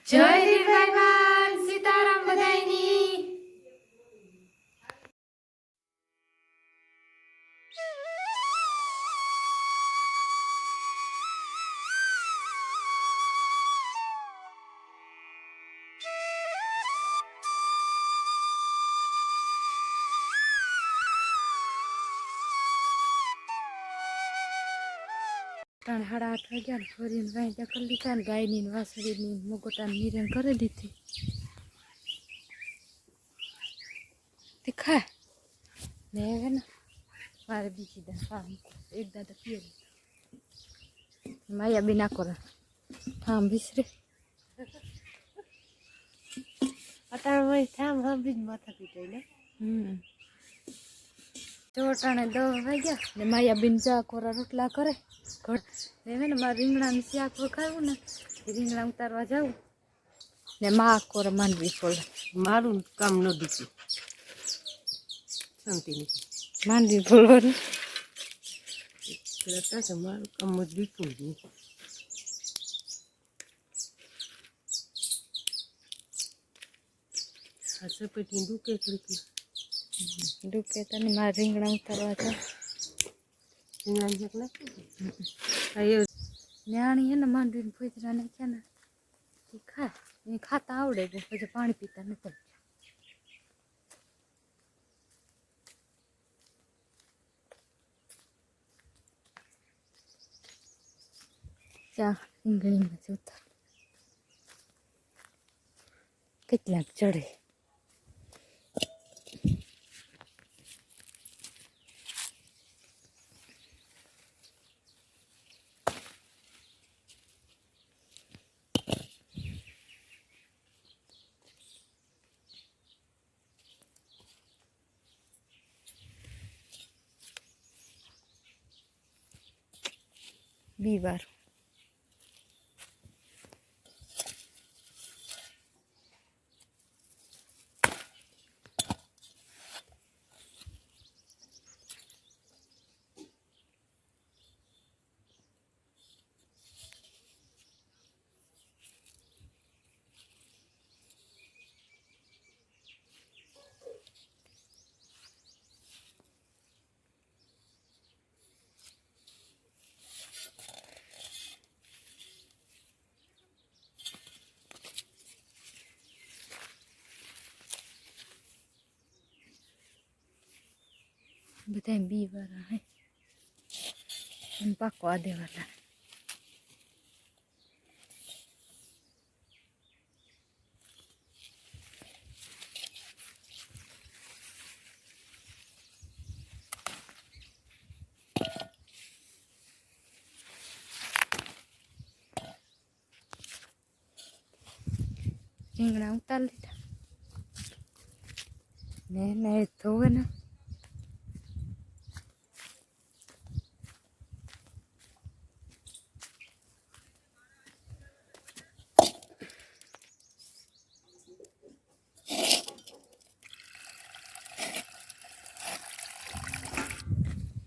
જય ભગવાન સીતારામ બધાયની ત્રણ 8:30 વાગ્યા ફરીને વાંધા કરી લીધા ને ગાયની ને વાસળીની મોગોટાની નિરણ કરી દીધી તે ખા ને હવે ને મારે બીજી દા એક દાદા પીએ માયા બી ના કરે થામ વિસરે અત્યારે થામ સાંભળી જ માથા પીટાઈ ને ચોટાણે 10 વાગ્યા ને માયા બીન ચા કોરા રોટલા કરે હવે ને મારે રીંગણાનું શાક વખાવું ને રીંગણા ઉતારવા જાઉં ને માં કોરા માંડવી ફોલે મારું કામ ન દીધું શાંતિની માંડવી ફોલવાનું મારું કામ જ દીધું જ નહીં. આ સપેટી દુકે ખડકી ડૂકે તને મારે રીંગણા ઉતારવા જાઉં રીંગણા શાક નાખી ન્યાણી હે ને માંડવીને ફોતરા નાખ્યા ને એ ખા એ ખાતા આવડે છે પછી પાણી પીતા નથી ચા રીંગણીમાં જોતા કેટલાક ચડે બીવાર બધા બીવાળા હે એમ પાકવા દેવાના રીંગણા ઉતાર લીધા ને ધોવે ને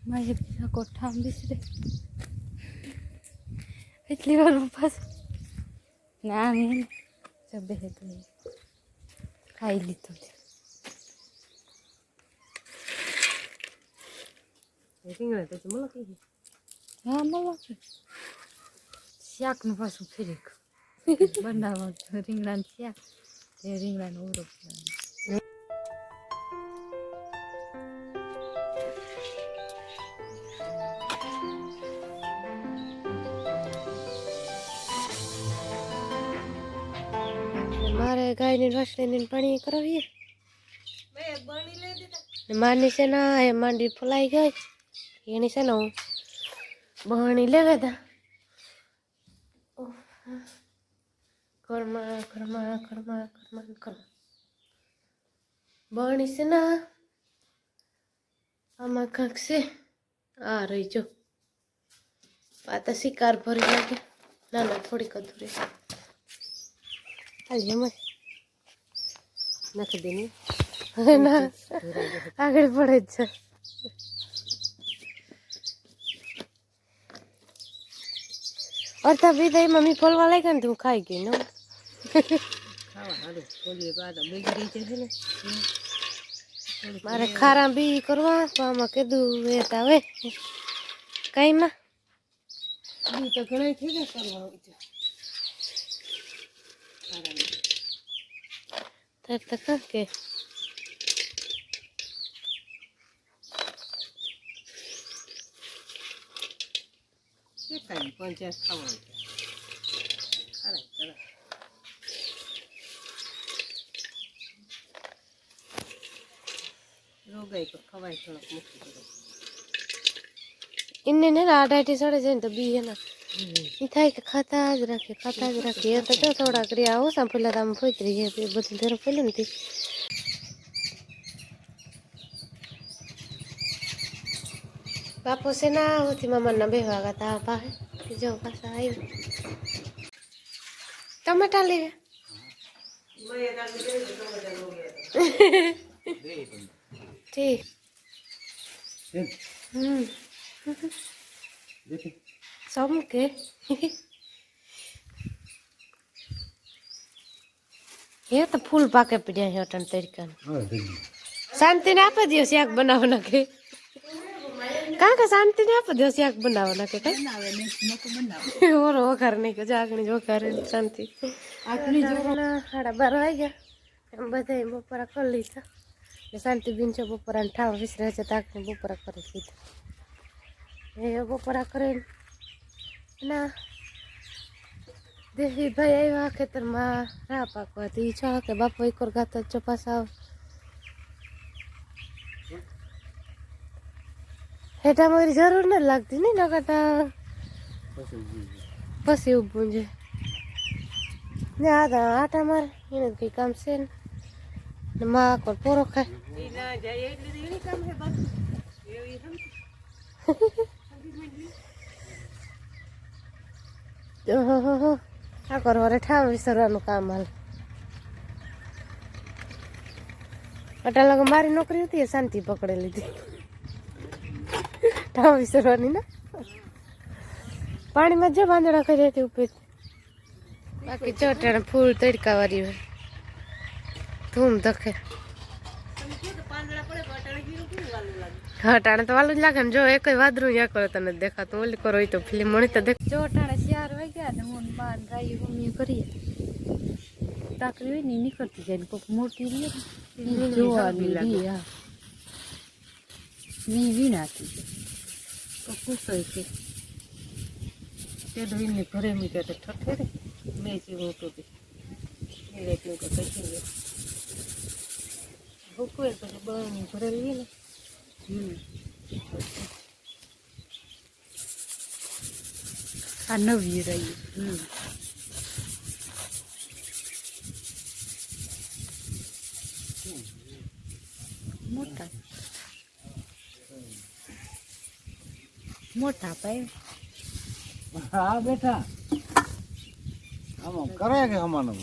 મારે બીજા કોઠા બિસરે એટલી વાર પાસ ના મેં જબે ખાઈ લીધું છે રીંગણા તો મળો કઈ હા મળો શાકનું પાછું ફેરી બનાવવા રીંગણાનું શાક એ રીંગણાનો ઓરો મારે ગાયની વાસળીને પાણી કરાવીએ માની છે ને એ માંડી ફૂલાઈ ગઈ એની છે ને હું બહણી લેવા હતા ઘરમાં ઘરમાં ઘરમાં ઘરમાં ઘરમાં બહણી છે ને આમાં કાંક છે આ રહી જો આ તો શિકાર ભરી લાગે ના ના થોડીક અધૂરી હાલ એમ નાખી દેની ના આગળ પડે જ છે અડધા પીધા મમ્મી ફોલવા લાગ્યા ને તું ખાઈ ગઈ ને મારે ખારા બી કરવા તો આમાં કીધું એ તો હવે કઈમાં બી તો ઘણા થઈ ગયા કરવા હોય છે તો કે પંચાયત ખાવાનું રોગાઈ તો ખવાય થોડોક મૂકી ઇને ને આડાટી સડે જાય ને તો બી એના ઈ થાય કે ખાતા જ રાખે એ તો જો થોડા કર્યા ઓછા પેલા આમ ફોતરી છે બધું ધેર ફેલે ને બાપુ છે ના હોતી મામાના બે વાગા તા પાસે જો પાછા આવ્યું ટમાટા લેવે ઠીક સમ કે એ તો ફૂલ પાકે પડ્યા છે અટણ તરીકા શાંતિ ને આપી દો શાક બનાવો નાખે કાકા શાંતિ ને આપી દો શાક બનાવો નાખે કઈ ઓરો વઘાર નહીં કે જાગણી વઘારે શાંતિ સાડા 12 વાગ્યા એમ બધા બપોરા કરી લીધા શાંતિ બીન છે બપોરા ઠાવ વિસરે છે તાકને બપોરા કરી દીધા એ બપોરા કરે ના દેવી ભાઈ આવ્યા ખેતરમાં રા પાકવા તો ઈ છ કે બાપો એક ગાતા ચોપાસ આવ હેઠા મારી જરૂર નથી લાગતી ને નકરતા પછી ઊભું છે ને આટા મારે એને કઈ કામ છે ને માં કોઈ પોરો ખાય આ કરવા ઠામ વિસરવાનું કામ હાલ અટા લગો મારી નોકરી હતી એ શાંતિ પકડે લીધી ઠામ વિસરવાની ના પાણીમાં જો બાંધણા કરી હતી ઉપર બાકી ચોટાણે ફૂલ તડકા વાળી હોય ધૂમ ધકે હટાણે તો વાલું જ લાગે ને જો એક વાદરું યા કરો તને દેખાતું ઓલી કરો તો ફિલ્મ મળી તો દેખ જો અટાણે 4 વાગ્યા ને હું બાર રાઈ મમ્મી કરીએ તાકરી હોય ને નીકળતી જાય ને કોક મોટી રે જોવાની લાગે હા વીણાતી તો પૂછો કે તે દોઈને ઘરે મૂક્યા તો ઠઠેરે મેં જેવું હતું એટલું તો પછી ભૂકવે પછી બળની ભરેલી ને આ નવી રહી મોટા મોટા પાય હા બેટા આમાં કરે કે અમારું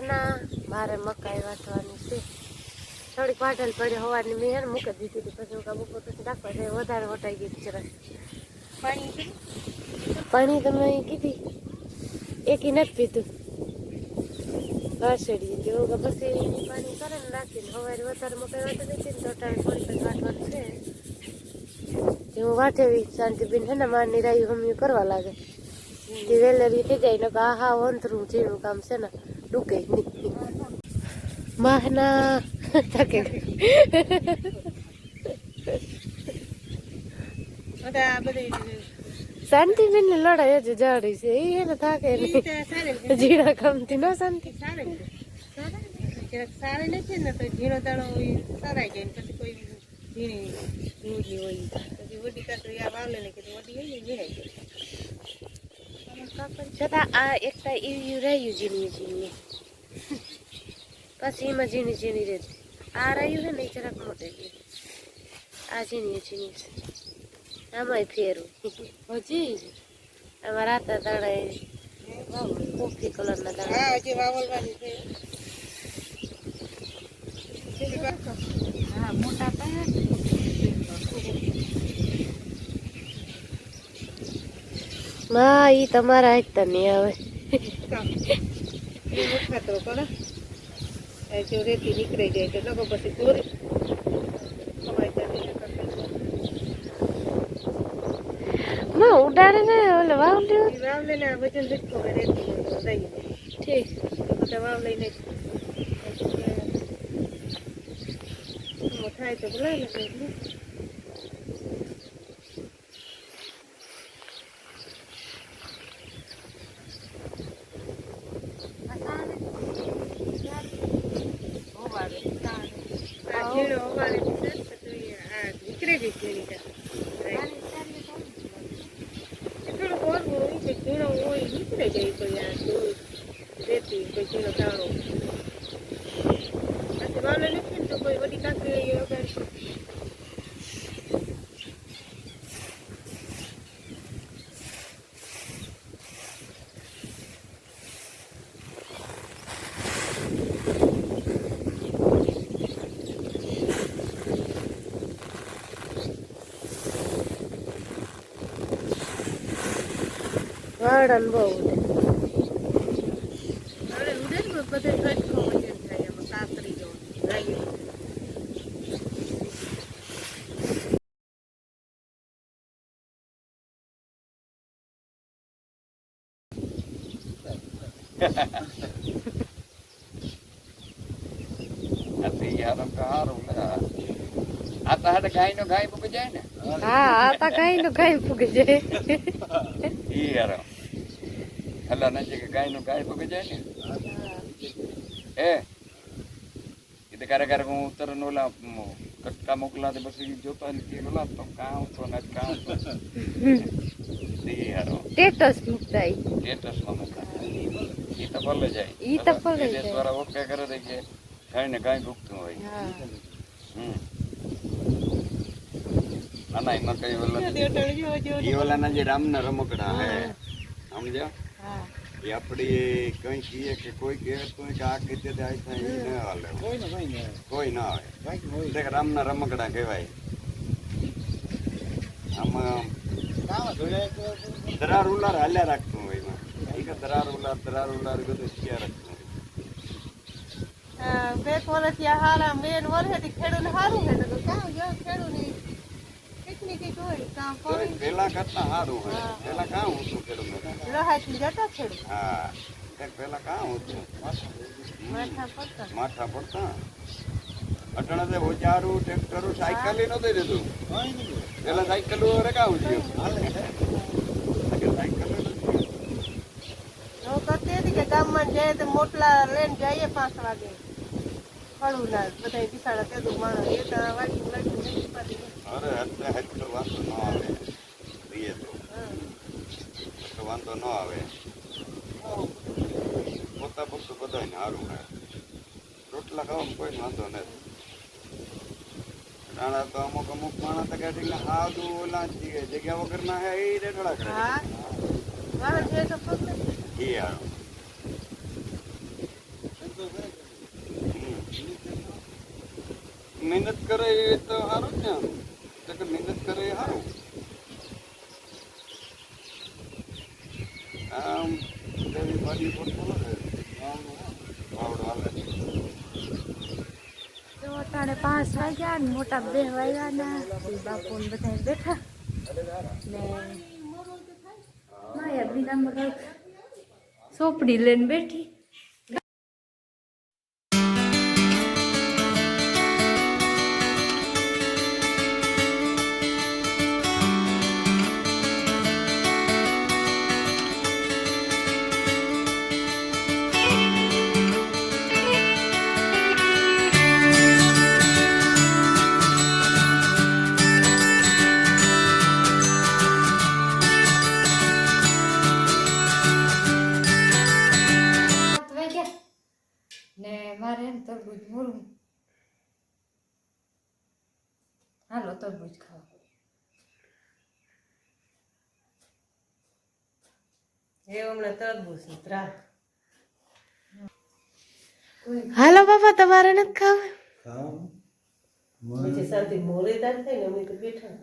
ના મારે મકાઈ વાટવાની છે થોડીક વાટેલ પડી હવાની મેં એને મૂકી દીધી હતી પછી હું બપોર પછી નાખવા છે વધારે વટાઈ ગઈ જરા પાણી તમે કીધી એકી નથી પીધું ઘસેડી દીધી પછી પાણી કરે ને નાખીને હવારે વધારે મકાઈ વાટી દીધી ને તો ટાઈમ થોડી પછી વાટવાનું છે હું વાટેવી શાંતિબેન છે ને મારની રાઈ હમી કરવા લાગે તે વેલેરી થઈ જાય ને હા અંતરું જેવું કામ છે ને ડૂકે નહીં માહના થકે શાંતિબેન ને લડાઈ જ જાડી છે એને થાકે નહીં જીણા કામથી ન શાંતિ સારી નથી ને તો ઝીણો દાણો સરાઈ જાય પછી કોઈ ઝીણી ઝીણી હોય પછી વડી કાતરી આ વાવલે ને કીધું વડી હોય ઝીણાઈ જાય છતાં આ એકતા એવું રહ્યું ઝીણી ઝીણી પછી એમાં ઝીણી ઝીણી રહેતી આ રહ્યું છે ને એ જરાક મોટે આ ઝીણી ઝીણી છે આમાંય ફેરવું હજી આમાં રાતા દાણા કોફી કલરના દાણા હજી વાવલવાની છે હા મોટા પાયા માં ઈ તમારા હાથતા નહીં આવે એ વખત કરો જો રેતી નીકળી જાય તો લોકો પછી દોરી ખવાય જાય માં ઉડાડે ને ઓલે વાવ લ્યો વાવ લઈને આ વજન રીતકો રેતી દઈ ઠીક બધા વાવ લઈને થાય તો બોલાય ને વાળન બહુ બધે કટકો વજન થાય એમાં કાકરી જો લાગી ગાય નો ગાય પૂકી જાય ને હા આ તા કઈ નો કઈ ફૂગી જાય ઈ યાર હલા નથી કે ગાય નો ગાય પૂકી જાય ને એ તો ક્યારે હું ઉત્તર નો ઓલા કટકા મોકલા તો પછી જોતા નથી ઓલા તો કામ તો ના કામ તો યાર સ્ટેટસ મુકતાઈ સ્ટેટસ માં મૂકા ઈ તો ભલે જાય ઈ તો ભલે જાય દ્વારા ઓકે કરે દે કે ગાય ને ગાય ભૂખતું હોય ના એમાં કઈ ઓલા ના જે રામના રમકડા હે સમજો એ આપડી કઈ કહીએ કે કોઈ કહે તો કે આ કીધે આ થાય ન હાલે કોઈ ના આવે રામના રમકડા કહેવાય આમાં દરાર ઉલાર હાલ્યા રાખતું હોય એમાં દરાર ઉલાર બધું શિયા રાખતું બે વર્ષ હારા મેન વર્ષથી ખેડૂત સારું છે તો કામ જો ખેડૂત પેલા કરતા સારું હોય પેલા કામ હતું ખેડૂત હા પેલા કામ હતું માથા પડતા અટણા ઓજારું ટ્રેક્ટરો સાયકલ નો દઈ દીધું પેલા સાયકલ રગાવું થયું ગામમાં જઈએ તો મોટલા લઈને જઈએ 5 વાગે ખડું ના બધા બિસાડા તેદું માણસ એ તો વાગી અરે એટલે વાંધો ન આવે દઈએ તો વાંધો ન આવે પોતા પૂરતું બધાને સારું હે રોટલા ખાવામાં કોઈ વાંધો નથી રાણા તો અમુક માણસ તો કે હાદું ઓલા જગ્યા વગર ના હે એ રેઠડા કરે એ હારું મહેનત કરે એ તો સારું જ ને મહેનત કરે એ સારું આમ ભાજી પડતો અટાણે 5 વાગ્યા ને મોટા 2 વાગ્યા ના બાપુ ને બધા બેઠા ને માયા બીનામાં સોપડી લઈને બેઠી ને મારે તરબૂચ મોરું હાલો તરબૂચ ખાવા એ હમણાં તરબૂચ ત્રાસ હાલો બાપા તમારે નથી ખાવા પછી સાથે મોરેદાર થાય ને અમે તો બેઠા